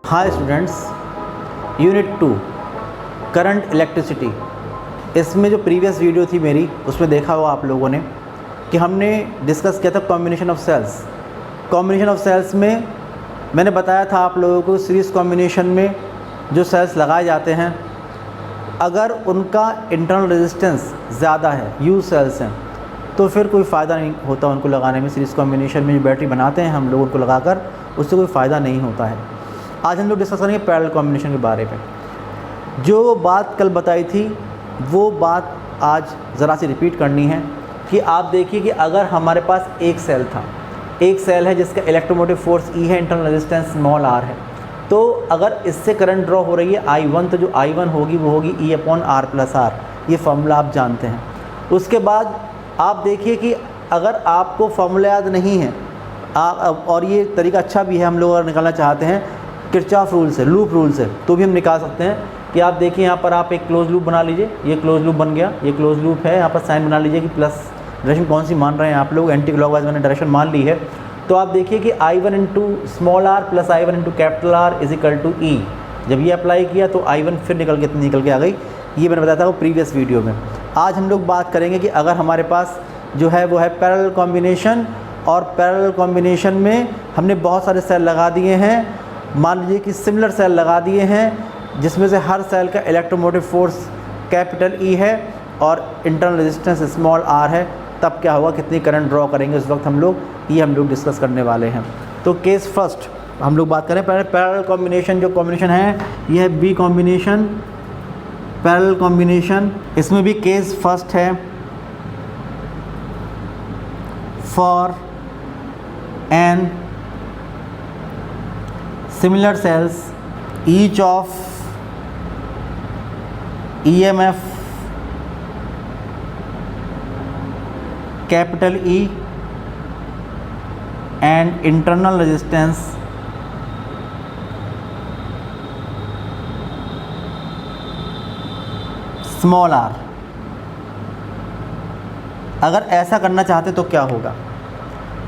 Hi students, unit 2 current electricity. इसमें जो previous video थी मेरी, उसमें देखा हुआ आप लोगों ने कि हमने डिस्कस किया था combination of cells. Combination of cells में मैंने बताया था आप लोगों को सीरीज़ कॉम्बिनेशन में जो सेल्स लगाए जाते हैं, अगर उनका इंटरनल रेजिस्टेंस ज़्यादा है, यू सेल्स हैं, तो फिर कोई फ़ायदा नहीं होता उनको लगाने में। सीरीज़ कॉम्बिनेशन में जो बैटरी बनाते हैं हम लोग, उनको लगाकर उससे कोई फ़ायदा नहीं होता है। आज हम लोग डिस्कस करेंगे पैरेलल कॉम्बिनेशन के बारे में। जो बात कल बताई थी वो बात आज ज़रा सी रिपीट करनी है कि आप देखिए कि अगर हमारे पास एक सेल था, एक सेल है जिसका इलेक्ट्रोमोटिव फोर्स E है, इंटरनल रेजिस्टेंस स्मॉल r है, तो अगर इससे करंट ड्रॉ हो रही है I1, तो जो I1 होगी वो होगी E/R+R। ये फार्मूला आप जानते हैं। उसके बाद आप देखिए कि अगर आपको फार्मूला याद नहीं है और ये तरीका अच्छा भी है, हम लोग अगर निकालना चाहते हैं किरचॉफ रूल से, लूप रूल से, तो भी हम निकाल सकते हैं। कि आप देखिए यहाँ पर आप एक क्लोज लूप बना लीजिए, ये क्लोज लूप बन गया, ये क्लोज लूप है। यहाँ पर साइन बना लीजिए कि प्लस डायरेक्शन कौन सी मान रहे हैं आप लोग, एंटी क्लॉकवाइज मैंने डायरेक्शन मान ली है। तो आप देखिए कि I1 into small r plus I1 into capital R is equal to E। जब ये अप्लाई किया तो I1 फिर निकल के आ गई। ये मैंने बताया था वो प्रीवियस वीडियो में। आज हम लोग बात करेंगे कि अगर हमारे पास जो है वो है पैरेलल कॉम्बिनेशन, और पैरेलल कॉम्बिनेशन में हमने बहुत सारे सेल लगा दिए हैं। मान लीजिए कि सिमिलर सेल लगा दिए हैं जिसमें से हर सेल का इलेक्ट्रोमोटिव फोर्स कैपिटल E है और इंटरनल रेजिस्टेंस स्मॉल r है। तब क्या होगा, कितनी करंट ड्रॉ करेंगे उस वक्त हम लोग डिस्कस करने वाले हैं। तो केस फर्स्ट हम लोग बात करें पैरेलल कॉम्बिनेशन। जो कॉम्बिनेशन है ये है बी कॉम्बिनेशन, पैरेलल कॉम्बिनेशन। इसमें भी केस फर्स्ट है for an similar cells each of EMF capital E and internal resistance small r। अगर ऐसा करना चाहते तो क्या होगा,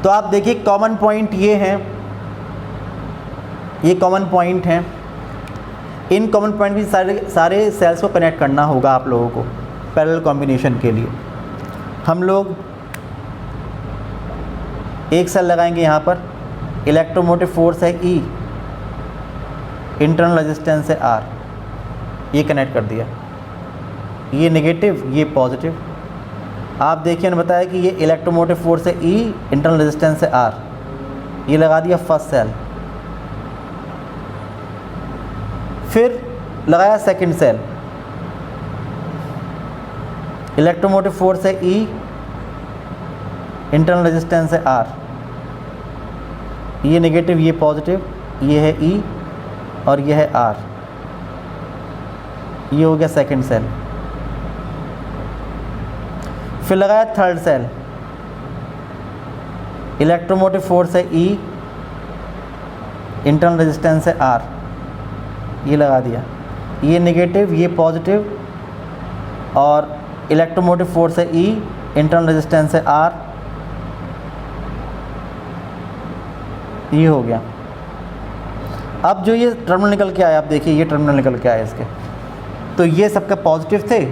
तो आप देखिए कॉमन पॉइंट ये है, ये कॉमन पॉइंट हैं। इन कॉमन पॉइंट भी सारे सेल्स को कनेक्ट करना होगा आप लोगों को पैरेलल कॉम्बिनेशन के लिए। हम लोग एक सेल लगाएंगे यहाँ पर, इलेक्ट्रोमोटिव फोर्स है E, इंटरनल रेजिस्टेंस है R। ये कनेक्ट कर दिया, ये नेगेटिव ये पॉजिटिव। आप देखिए मैंने बताया कि ये इलेक्ट्रोमोटिव फोर्स है E, इंटरनल रेजिस्टेंस है R। ये लगा दिया फर्स्ट सेल। फिर लगाया सेकंड सेल, इलेक्ट्रोमोटिव फोर्स है E, इंटरनल रेजिस्टेंस है R। ये नेगेटिव ये पॉजिटिव, ये है E और ये है R। ये हो गया सेकंड सेल। फिर लगाया थर्ड सेल, इलेक्ट्रोमोटिव फोर्स है E, इंटरनल रेजिस्टेंस है R। ये लगा दिया, ये नेगेटिव ये पॉजिटिव और इलेक्ट्रोमोटिव फोर्स है E, इंटरनल रेजिस्टेंस है R। ये हो गया। अब जो ये टर्मिनल निकल के आया, आप देखिए ये टर्मिनल निकल के आया इसके, तो ये सबका पॉजिटिव थे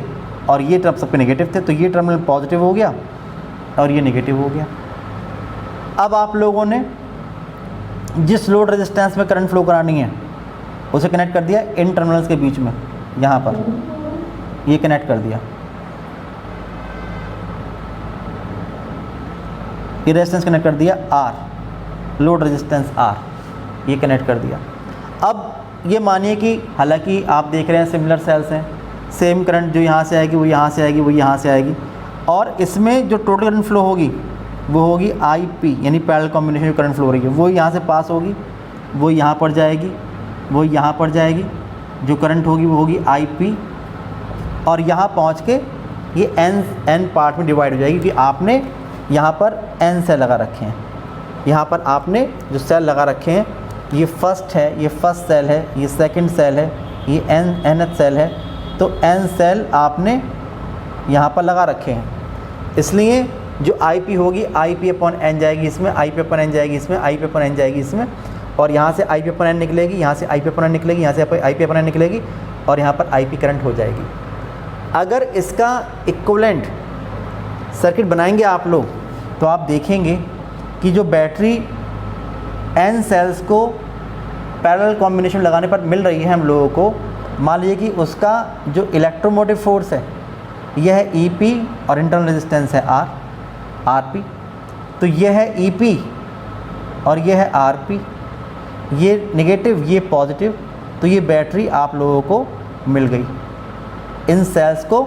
और ये टर्म सबके नेगेटिव थे, तो ये टर्मिनल पॉजिटिव हो गया और ये नेगेटिव हो गया। अब आप लोगों ने जिस लोड रेजिस्टेंस में करंट फ्लो करानी है उसे कनेक्ट कर दिया इन टर्मिनल्स के बीच में, यहाँ पर ये कनेक्ट कर दिया। ये रेजिस्टेंस कनेक्ट कर दिया R, लोड रेजिस्टेंस R, ये कनेक्ट कर दिया। अब ये मानिए कि हालांकि आप देख रहे हैं सिमिलर सेल्स हैं, सेम करंट जो यहाँ से आएगी वो यहाँ से आएगी, वो यहाँ से आएगी, और इसमें जो टोटल करंट फ्लो होगी वो होगी IP, यानी पैरेलल कॉम्बिनेशन जो करंट फ्लो हो रही है वो यहाँ से पास होगी, वो यहाँ पर जाएगी, वो यहाँ पर जाएगी। जो करंट होगी वो होगी IP, और यहाँ पहुँच के ये n पार्ट में डिवाइड हो जाएगी कि आपने यहाँ पर n सेल लगा रखे हैं। यहाँ पर आपने जो सेल लगा रखे हैं, ये फर्स्ट है, ये फर्स्ट सेल है, ये सेकंड सेल है, ये nth सेल है, तो n सेल आपने यहाँ पर लगा रखे हैं। इसलिए जो IP होगी IP/n जाएगी इसमें, IP/n जाएगी इसमें, IP/n जाएगी इसमें, और यहाँ से IP अपॉन N निकलेगी, यहाँ से IP अपॉन N निकलेगी, यहाँ से IP अपॉन N निकलेगी और यहाँ पर IP करंट हो जाएगी। अगर इसका इक्विवेलेंट सर्किट बनाएंगे आप लोग तो आप देखेंगे कि जो बैटरी N सेल्स को पैरेलल कॉम्बिनेशन लगाने पर मिल रही है हम लोगों को, मान लीजिए कि उसका जो इलेक्ट्रोमोटिव फोर्स है यह है EP और इंटरनल रेजिस्टेंस है RP। तो यह है EP और यह है RP, ये नेगेटिव ये पॉजिटिव। तो ये बैटरी आप लोगों को मिल गई इन सेल्स को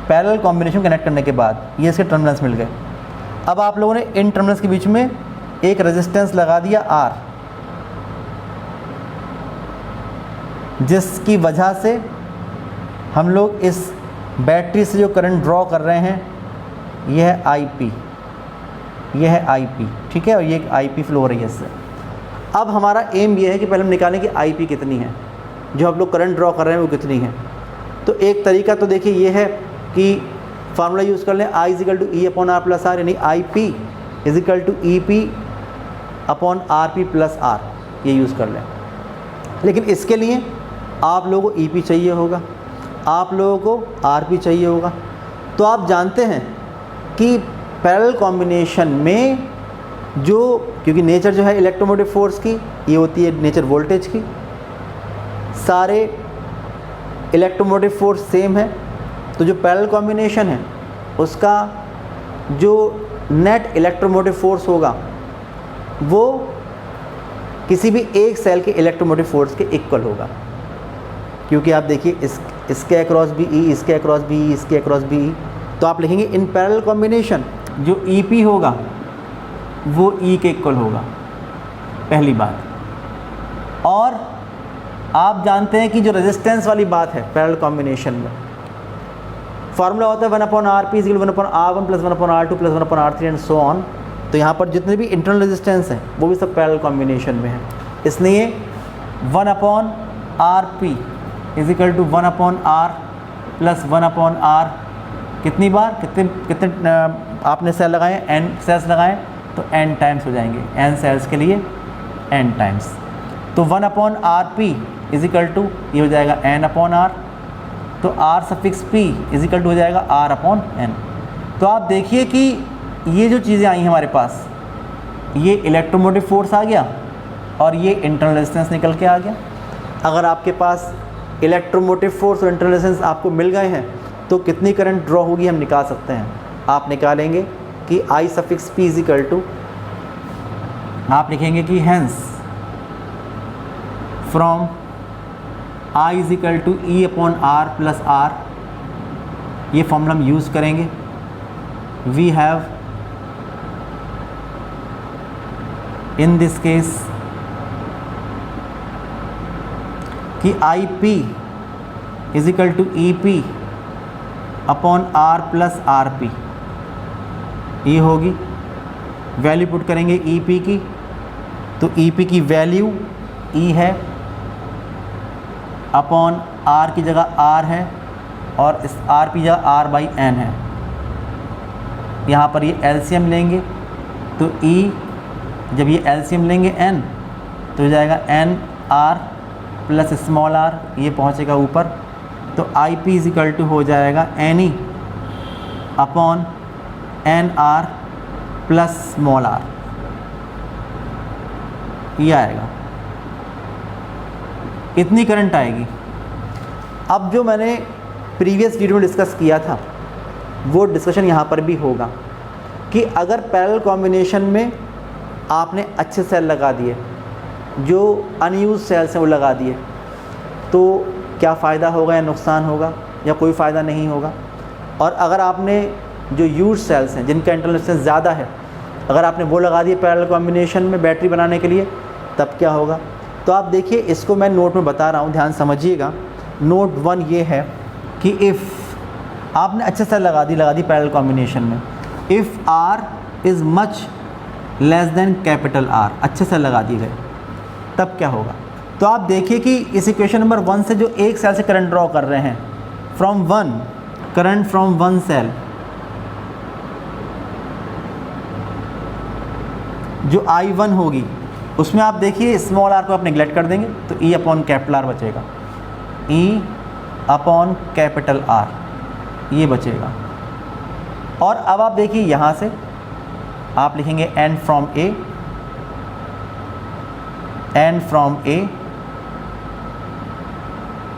पैरेलल कॉम्बिनेशन कनेक्ट करने के बाद, ये इसके टर्मिनल्स मिल गए। अब आप लोगों ने इन टर्मिनल्स के बीच में एक रेजिस्टेंस लगा दिया R, जिसकी वजह से हम लोग इस बैटरी से जो करंट ड्रॉ कर रहे हैं यह है IP, यह है IP, ठीक है, और ये IP फ्लो हो रही है इससे। अब हमारा एम ये है कि पहले हम निकालें कि IP कितनी है, जो हम लोग करंट ड्रॉ कर रहे हैं वो कितनी है। तो एक तरीका तो देखिए ये है कि फार्मूला यूज़ कर लें I = E upon R plus R, यानी IP = EP upon RP plus R, ये यूज़ कर लें। लेकिन इसके लिए आप लोगों को EP चाहिए होगा, आप लोगों को RP चाहिए होगा। तो आप जानते हैं कि पैरेलल कॉम्बिनेशन में जो, क्योंकि नेचर जो है इलेक्ट्रोमोटिव फोर्स की ये होती है नेचर वोल्टेज की, सारे इलेक्ट्रोमोटिव फोर्स सेम है। तो जो पैरेलल कॉम्बिनेशन है उसका जो नेट इलेक्ट्रोमोटिव फोर्स होगा वो किसी भी एक सेल के इलेक्ट्रोमोटिव फोर्स के इक्वल होगा, क्योंकि आप देखिए इसके अक्रॉस भी E, इसके अक्रॉस भी E, इसके अक्रॉस भी E। तो आप लिखेंगे इन पैरेलल कॉम्बिनेशन जो EP होगा वो E के इक्वल होगा, पहली बात। और आप जानते हैं कि जो रेजिस्टेंस वाली बात है पैरेलल कॉम्बिनेशन में, फार्मूला होता है 1/RP = 1/R1 + 1/R2 + 1/R3 and so on. तो यहाँ पर जितने भी इंटरनल रेजिस्टेंस हैं वो भी सब पैरेलल कॉम्बिनेशन में है, इसलिए 1/RP = 1/R + 1/R। कितनी बार कितने आपने सेल लगाए, N सेल्स लगाए तो N टाइम्स हो जाएंगे, N सेल्स के लिए N टाइम्स। तो 1/RP = ये हो जाएगा N/R, तो R⁻P = हो जाएगा R/N। तो आप देखिए कि ये जो चीज़ें आई हैं हमारे पास, ये इलेक्ट्रोमोटिव फोर्स आ गया और ये इंटरनल रेजिस्टेंस निकल के आ गया। अगर आपके पास इलेक्ट्रोमोटिव फोर्स और इंटरनल रेजिस्टेंस आपको मिल गए हैं तो कितनी करंट ड्रॉ होगी हम निकाल सकते हैं। आप निकालेंगे कि I⁻P आप लिखेंगे कि hence from I = E upon R plus R, ये फॉर्मूला हम यूज़ करेंगे। We have in this case कि IP = EP upon R plus RP, ये होगी। वैल्यू पुट करेंगे EP की, तो EP की वैल्यू E है, अपॉन R की जगह R है और इस R की जगह R/N है। यहाँ पर ये LCM लेंगे तो E, जब ये LCM लेंगे N तो हो जाएगा NR प्लस स्मॉल r, ये पहुँचेगा ऊपर। तो IP = हो जाएगा NE upon NR plus small r, ये आएगा, इतनी करंट आएगी। अब जो मैंने प्रीवियस वीडियो में डिस्कस किया था वो डिस्कशन यहाँ पर भी होगा कि अगर पैरेलल कॉम्बिनेशन में आपने अच्छे सेल लगा दिए, जो अनयूज सेल्स हैं वो लगा दिए, तो क्या फ़ायदा होगा या नुकसान होगा या कोई फ़ायदा नहीं होगा। और अगर आपने जो यूज सेल्स हैं जिनका इंटरनल रेजिस्टेंस ज़्यादा है, अगर आपने वो लगा दिए पैरेलल कॉम्बिनेशन में बैटरी बनाने के लिए, तब क्या होगा। तो आप देखिए, इसको मैं नोट में बता रहा हूँ, ध्यान समझिएगा। नोट 1 ये है कि इफ़ आपने अच्छे से लगा दी पैरेलल कॉम्बिनेशन में, if R is much less than capital R, अच्छे से लगा दिए गए, तब क्या होगा। तो आप देखिए कि इस इक्वेशन नंबर 1 से जो एक सेल से करंट ड्रॉ कर रहे हैं, करंट फ्रॉम वन सेल, जो I1 होगी उसमें आप देखिए स्मॉल आर को आप निगलेक्ट कर देंगे तो ई अपॉन कैपिटल आर बचेगा, ई अपॉन कैपिटल आर ये बचेगा। और अब आप देखिए यहाँ से आप लिखेंगे N from A, N from A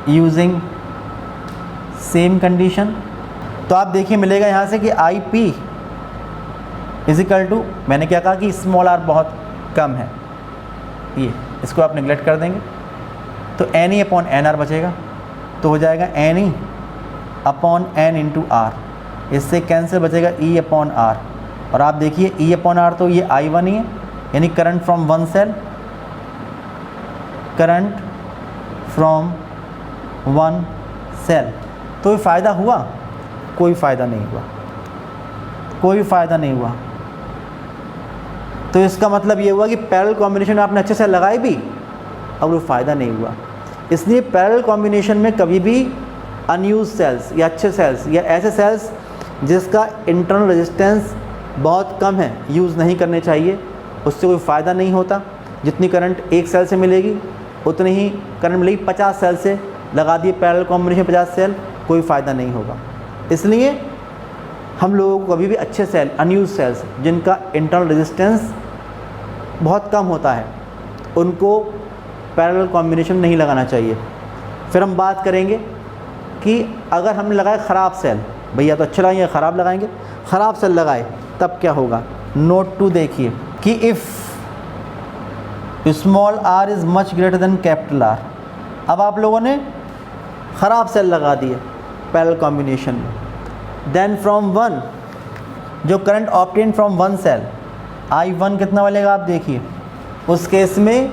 using same condition. तो आप देखिए मिलेगा यहाँ से कि I P is equal to, मैंने क्या कहा कि स्मॉल आर बहुत कम है, ये इसको आप निगलेक्ट कर देंगे तो N E upon N R बचेगा, तो हो जाएगा N E upon N into R, इससे कैंसिल बचेगा ई अपॉन आर। और आप देखिए ई अपॉन आर तो ये आई वन ही है, यानी current from one cell, current from one cell. तो फ़ायदा हुआ? कोई फ़ायदा नहीं हुआ, कोई फ़ायदा नहीं हुआ। तो इसका मतलब ये हुआ कि पैरेलल कॉम्बिनेशन में आपने अच्छे सेल लगाए भी और वो फ़ायदा नहीं हुआ। इसलिए पैरेलल कॉम्बिनेशन में कभी भी अनयूज सेल्स या अच्छे सेल्स या ऐसे सेल्स जिसका इंटरनल रेजिस्टेंस बहुत कम है यूज़ नहीं करने चाहिए, उससे कोई फ़ायदा नहीं होता। जितनी करंट एक सेल से मिलेगी उतनी ही करंट मिलेगी 50 सेल से, लगा दिए पैरेलल कॉम्बिनेशन 50 सेल, कोई फ़ायदा नहीं होगा। इसलिए हम लोगों को कभी भी अच्छे सेल, अनयूज सेल्स जिनका इंटरनल रेजिस्टेंस बहुत कम होता है, उनको पैरेलल कॉम्बिनेशन नहीं लगाना चाहिए। फिर हम बात करेंगे कि अगर हमने लगाए ख़राब सेल, भैया तो अच्छा लगाएंगे ख़राब लगाएंगे, ख़राब सेल लगाए तब क्या होगा। नोट 2 देखिए कि if small R is much greater than capital R. अब आप लोगों ने ख़राब सेल लगा दिए पैरेलल कॉम्बिनेशन में, देन फ्रॉम वन जो current obtain from one cell I one कितना मिलेगा आप देखिए, उस केस में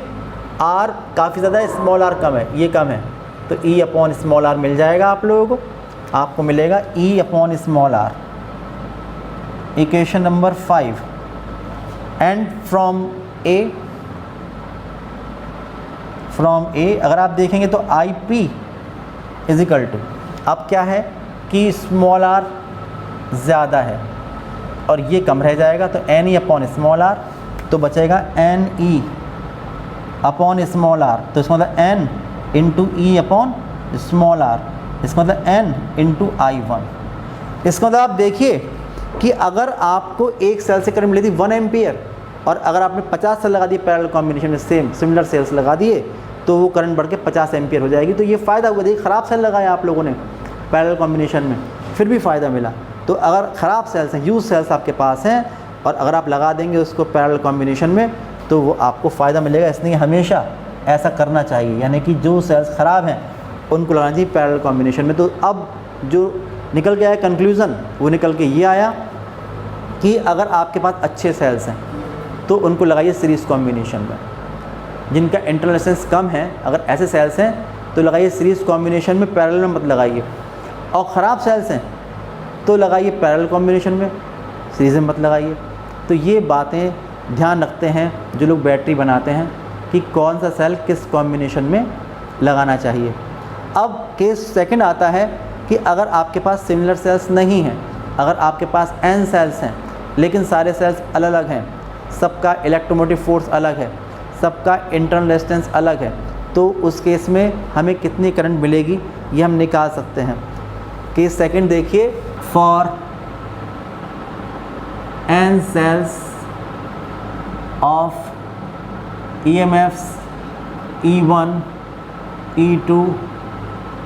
आर काफ़ी ज़्यादा है, स्मॉल आर कम है, ये कम है, तो ई अपॉन स्मॉल आर मिल जाएगा आप लोगों को, आपको मिलेगा e upon small r. Equation number 5 and from a अगर आप देखेंगे तो I P is equal to, अब क्या है कि स्मॉल आर ज़्यादा है और ये कम रह जाएगा, तो N E upon small R, तो बचेगा N E upon small R, तो इसका मतलब N into E upon small R, इसका मतलब एन इंटू आई वन। इसका मतलब आप देखिए कि अगर आपको एक सेल से करंट मिली थी 1 एम्पियर और अगर आपने 50 सेल लगा दिए पैरेलल कॉम्बिनेशन में, सिमिलर सेल्स लगा दिए, तो वो करंट बढ़ के 50 एम्पियर हो जाएगी। तो ये फ़ायदा हुआ। देखिए ख़राब सेल लगाया आप लोगों ने पैरेलल कॉम्बिनेशन में, फिर भी फ़ायदा मिला। तो अगर ख़राब सेल्स हैं, यूज सेल्स आपके पास हैं और अगर आप लगा देंगे उसको पैरेलल कॉम्बिनेशन में तो वो आपको फ़ायदा मिलेगा। इसलिए हमेशा ऐसा करना चाहिए, यानी कि जो सेल्स ख़राब हैं उनको लगाना चाहिए पैरेलल कॉम्बिनेशन में। तो अब जो निकल के आया कंक्लूज़न, वो निकल के ये आया कि अगर आपके पास अच्छे सेल्स हैं तो उनको लगाइए सीरीज़ कॉम्बिनेशन में। जिनका इंटरनल रेजिस्टेंस कम है, अगर ऐसे सेल्स हैं तो लगाइए सीरीज़ कॉम्बिनेशन में, पैरेलल में मत लगाइए। और ख़राब सेल्स हैं तो लगाइए पैरेलल कॉम्बिनेशन में, सीरीज़ में मत लगाइए। तो ये बातें ध्यान रखते हैं जो लोग बैटरी बनाते हैं कि कौन सा सेल किस कॉम्बिनेशन में लगाना चाहिए। अब केस सेकंड आता है कि अगर आपके पास सिमिलर सेल्स नहीं हैं, अगर आपके पास n सेल्स हैं लेकिन सारे सेल्स अलग अलग हैं, सबका इलेक्ट्रोमोटिव फोर्स अलग है, सबका इंटरनल रेजिस्टेंस अलग है, तो उस केस में हमें कितनी करंट मिलेगी ये हम निकाल सकते हैं। केस सेकंड देखिए, for n cells of EMFs E1, E2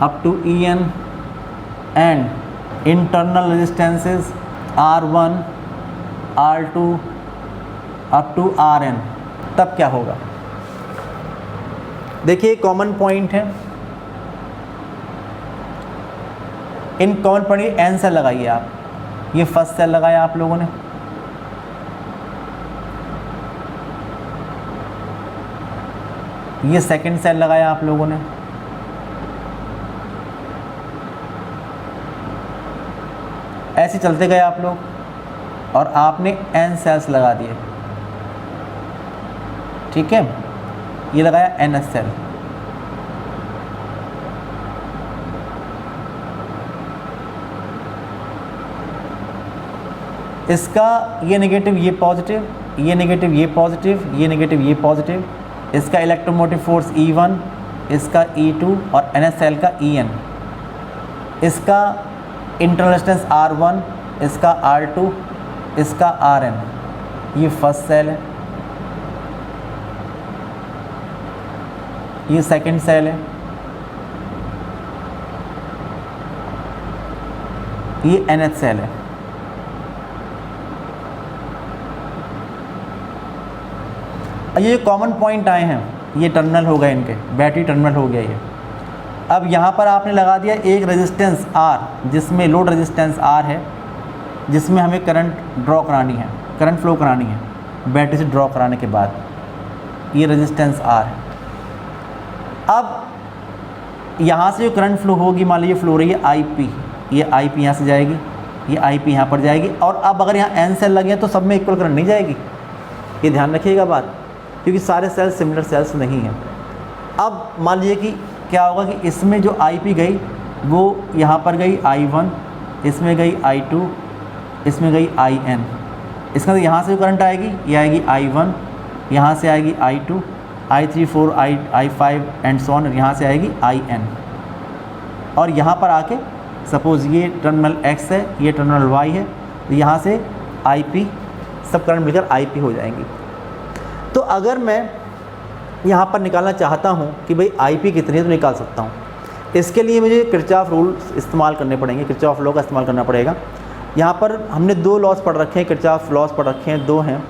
up to En and internal resistances R1, R2 up to Rn, तब क्या होगा। देखिए कॉमन पॉइंट है, in common point n cell लगाइए आप। ये फर्स्ट सेल लगाया आप लोगों ने, ये सेकंड सेल लगाया आप लोगों ने, ऐसे चलते गए आप लोग और आपने n सेल्स लगा दिए, ठीक है। ये लगाया ns सेल, इसका ये नेगेटिव ये पॉजिटिव, ये नेगेटिव ये पॉजिटिव, ये नेगेटिव ये पॉजिटिव, इसका इलेक्ट्रोमोटिव फोर्स E1, इसका E2 और NH सेल का En, इसका इंटरनल रेजिस्टेंस R1, इसका R2, इसका Rn। ये फर्स्ट सेल है, ये सेकंड सेल है, ये NH सेल है। ये कॉमन पॉइंट आए हैं, ये टर्मिनल हो गए इनके, बैटरी टर्मिनल हो गया ये। अब यहाँ पर आपने लगा दिया एक रेजिस्टेंस R, जिसमें लोड रेजिस्टेंस R है, जिसमें हमें करंट ड्रॉ करानी है, करंट फ्लो करानी है बैटरी से ड्रॉ कराने के बाद। ये रेजिस्टेंस R है। अब यहाँ से जो करंट फ्लो होगी, मान लीजिए फ्लो रही है IP, ये IP यहाँ से जाएगी, ये IP यहाँ पर जाएगी। और अब अगर यहाँ N सेल लगे हैं तो सब में इक्वल करंट नहीं जाएगी, ये ध्यान रखिएगा बात, क्योंकि सारे सेल्स सिमिलर सेल्स नहीं हैं। अब मान लीजिए कि क्या होगा कि इसमें जो IP गई वो यहाँ पर गई I1, इसमें गई I2, इसमें गई IN। इसका यहाँ से जो करंट आएगी ये आएगी I1, यहाँ से आएगी I2, I3, 4, I5 and so on, यहाँ से आएगी IN। और यहाँ पर आके सपोज़ ये टर्मिनल X है, ये टर्मिनल Y है, तो यहाँ से IP सब करंट मिलकर IP हो जाएंगी। तो अगर मैं यहाँ पर निकालना चाहता हूँ कि भाई IP कितनी है तो निकाल सकता हूँ। इसके लिए मुझे किरचॉफ रूल इस्तेमाल करने पड़ेंगे, किरचॉफ लॉ का इस्तेमाल करना पड़ेगा। यहाँ पर हमने दो लॉस पढ़ रखे हैं, किरचॉफ लॉस पढ़ रखे हैं, दो हैं।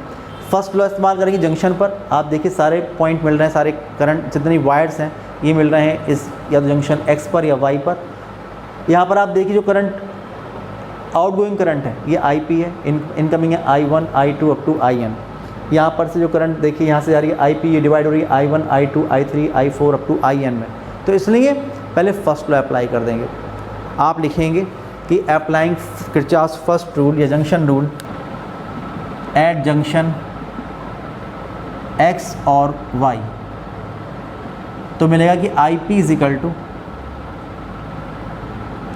फर्स्ट लॉ इस्तेमाल करेंगे जंक्शन पर, आप देखिए सारे पॉइंट मिल रहे हैं, सारे करंट जितनी वायर्स हैं ये मिल रहे हैं इस या तो जंक्शन X पर या Y पर। यहाँ पर आप देखिए जो करंट आउटगोइंग करंट है ये IP है, इनकमिंग है I1, I2 up to IN। यहाँ पर से जो करंट देखिए यहाँ से जा रही है IP, ये डिवाइड हो रही है I1, I2, I3, I4 up to IN में। तो इसलिए पहले फर्स्ट लॉ अप्लाई कर देंगे। आप लिखेंगे कि अप्लाइंग किरचॉफ्स फर्स्ट रूल या junction rule at junction X और Y, तो मिलेगा कि IP is equal to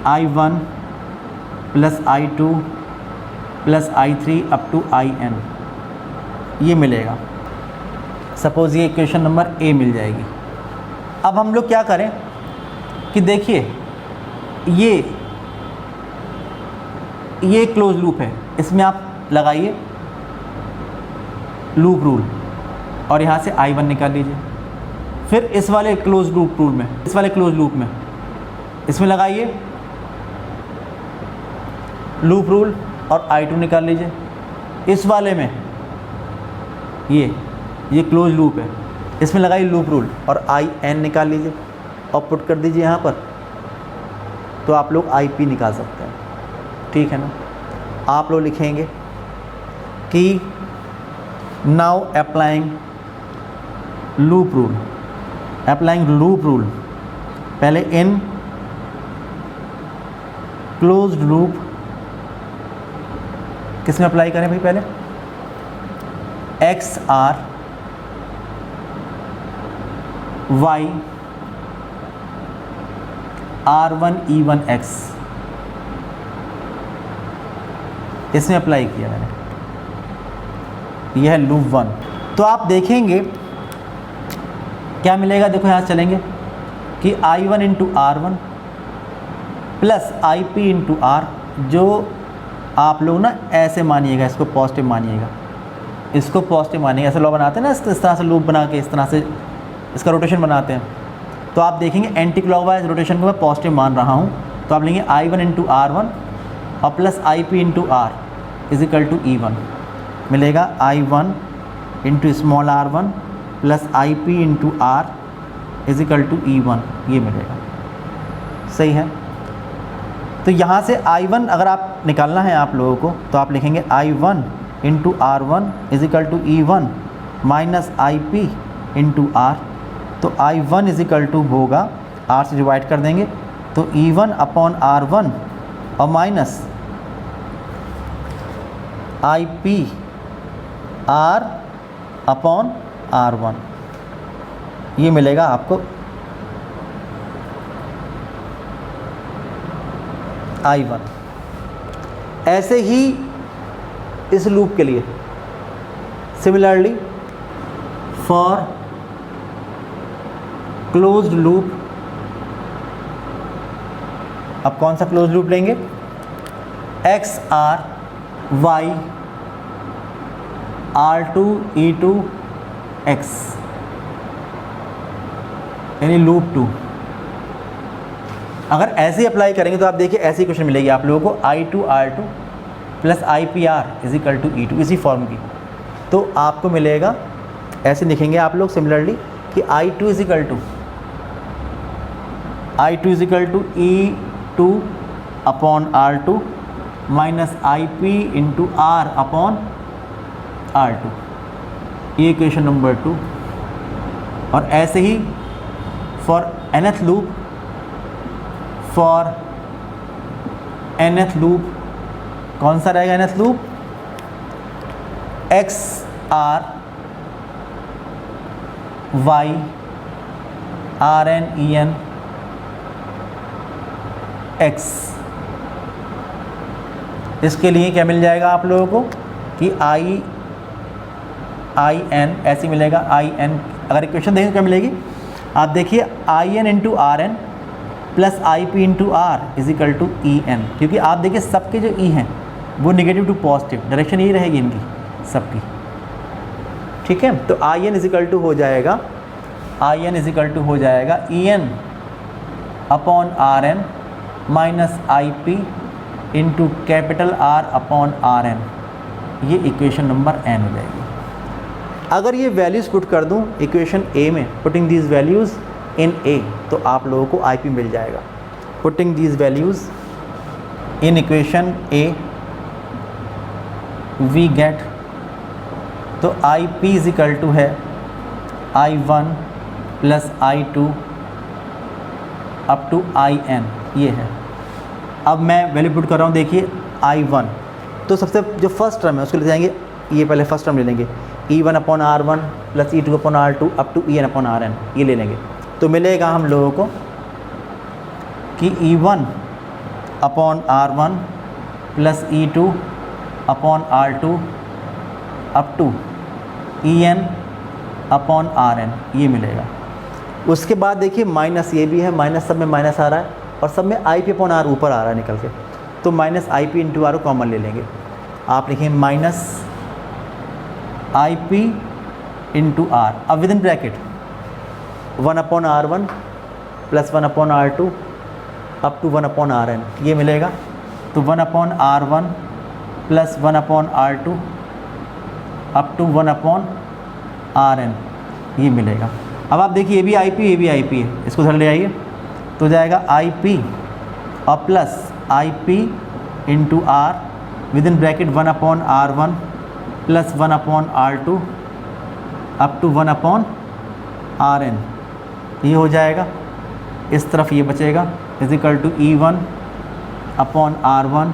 I1 plus I2 plus I3 up to IN, ये मिलेगा। सपोज़ ये इक्वेशन नंबर A मिल जाएगी। अब हम लोग क्या करें कि देखिए ये क्लोज लूप है, इसमें आप लगाइए लूप रूल और यहाँ से I1 निकाल लीजिए। फिर इस वाले क्लोज लूप रूल में, इस वाले क्लोज लूप में इसमें लगाइए लूप रूल और I2 निकाल लीजिए। इस वाले में ये क्लोज लूप है, इसमें लगाइए लूप रूल और IN निकाल लीजिए और पुट कर दीजिए यहाँ पर, तो आप लोग IP निकाल सकते हैं। ठीक है ना। आप लोग लिखेंगे कि now applying loop rule, applying loop rule, पहले इन क्लोज्ड लूप किस में अप्लाई करें भाई, पहले XR Y R1 E1 X, इसमें अप्लाई किया मैंने, यह है लूप 1। तो आप देखेंगे क्या मिलेगा, देखो यहाँ चलेंगे कि I1 into R1 plus IP into R, जो आप लोग ना ऐसे मानिएगा, इसको पॉजिटिव मानिएगा, इसको पॉजिटिव मानिएगा। ऐसे लॉ बनाते हैं ना, इस तरह से लूप बना के, इस तरह से इसका रोटेशन बनाते हैं। तो आप देखेंगे एंटी क्लॉकवाइज रोटेशन को मैं पॉजिटिव मान रहा हूँ, तो आप लेंगे I1 इंटू R1 और plus IP into R is equal to E1, मिलेगा I1 into small r1 plus IP into R is equal to E1, ये मिलेगा। सही है। तो यहाँ से I1 अगर आप निकालना है आप लोगों को, तो आप लिखेंगे I1 into R1 is equal to E1 minus IP into R। तो I1 इज इक्वल टू होगा, R से डिवाइड कर देंगे तो E1 अपॉन R1 और minus IP R upon R1, ये मिलेगा आपको I1। ऐसे ही इस लूप के लिए सिमिलरली फॉर क्लोज्ड लूप, अब कौन सा क्लोज्ड लूप लेंगे? X R Y R2 E2 X यानी लूप 2। अगर ऐसे ही अप्लाई करेंगे तो आप देखिए ऐसी क्वेश्चन मिलेगी आप लोगों को I2 R2 plus IPR is equal to E2, इसी फॉर्म की। तो आपको मिलेगा, ऐसे लिखेंगे आप लोग सिमिलरली कि I2 is equal to E2 upon R2 minus IP into R upon R2, ये इक्वेशन नंबर 2। और ऐसे ही फॉर nth लूप कौन सा रहेगा nth loop? X R Y R N E N X. इसके लिए क्या मिल जाएगा आप लोगों को कि आई एन ऐसे मिलेगा, आई एन। अगर इक्वेशन देखें क्या मिलेगी? आप देखिए I N into R N plus I P into R is equal to E N, क्योंकि आप देखिए सबके जो ई हैं वो नेगेटिव टू पॉजिटिव, डायरेक्शन यही रहेगी इनकी सबकी, ठीक है। तो I N is equal to हो जाएगा, I N is equal to हो जाएगा E N upon R N minus I P into capital R upon R N, ये इक्वेशन नंबर एन हो जाएगी। अगर ये वैल्यूज़ पुट कर दूं इक्वेशन ए में, putting these values in a, तो आप लोगों को आई पी मिल जाएगा। Putting these values in equation a we get, तो I P is equal to है I1 plus I2 up to IN, ये है। अब मैं वैल्यू पुट कर रहा हूँ, देखिए I1, तो सबसे जो फर्स्ट टर्म है उसको ले जाएंगे, ये पहले फर्स्ट टर्म ले लेंगे E1 upon R1 plus E2 upon R2 up to EN upon RN, ये ले लेंगे। तो मिलेगा हम लोगों को कि E1 upon R1 plus E2 upon R2 up to EN upon RN, ये मिलेगा। उसके बाद देखिए माइनस ये भी है, माइनस सब में माइनस आ रहा है और सब में IP अपॉन R ऊपर आ रहा है निकल के, तो minus IP into R common ले लेंगे। आप लिखें माइनस IP इंटू R, अब with in bracket 1 upon R1 plus 1 upon R2 up to 1 upon RN, ये मिलेगा। तो 1 upon R1 plus 1 upon R2 up to 1 upon RN, ये मिलेगा। अब आप देखिए ये भी IP है, इसको उधर ले आइए, तो जाएगा IP और plus IP into R with in bracket 1 upon R1 plus 1 upon R2 up to 1 upon RN, ये हो जाएगा। इस तरफ ये बचेगा is equal to E1 upon R1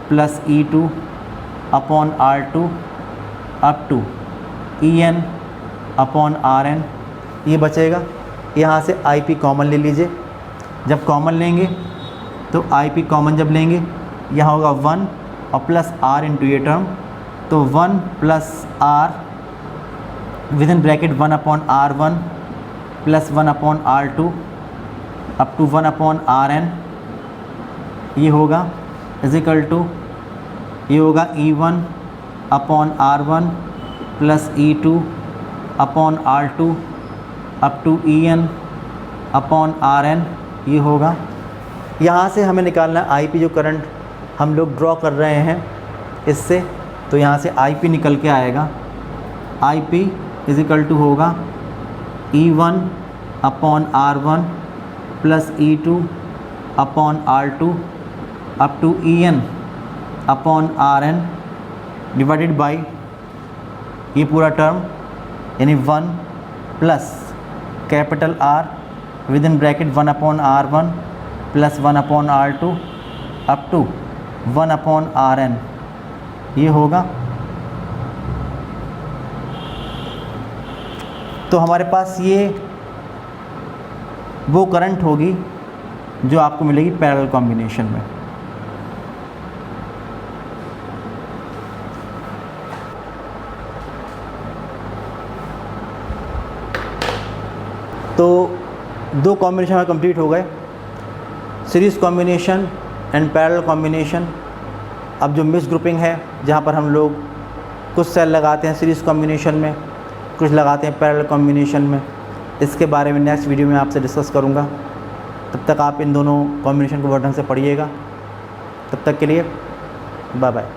plus E2 upon R2 up to EN upon RN, ये बचेगा। यहाँ से IP कॉमन ले लीजिए, जब कॉमन लेंगे तो IP कॉमन जब लेंगे यहाँ होगा 1 और प्लस R इंटू ये टर्म, तो 1 plus R with in bracket 1 upon R1 plus 1 upon R2 up to 1 upon RN, ये होगा इज इक्वल टू, ये होगा E1 upon R1 plus E2 upon R2 up to EN upon RN, ये होगा। यहाँ से हमें निकालना है IP, जो करंट हम लोग ड्रॉ कर रहे हैं इससे, तो यहाँ से IP निकल के आएगा। IP इज इक्वल टू होगा E1 upon R1 plus E2 upon R2 up to EN upon RN divided by ये पूरा टर्म, यानी 1 plus capital R with in bracket 1 upon R1 plus 1 upon R2 up to 1 upon RN, ये होगा। तो हमारे पास ये वो करंट होगी जो आपको मिलेगी पैरेलल कॉम्बिनेशन में। तो 2 कॉम्बिनेशन हमारे कंप्लीट हो गए, series combination and parallel combination. अब जो मिक्स ग्रुपिंग है, जहाँ पर हम लोग कुछ सेल लगाते हैं सीरीज़ कॉम्बिनेशन में, कुछ लगाते हैं पैरेलल कॉम्बिनेशन में, इसके बारे में नेक्स्ट वीडियो में आपसे डिस्कस करूँगा। तब तक आप इन दोनों कॉम्बिनेशन को बहुत ढंग से पढ़िएगा। तब तक के लिए बाय बाय।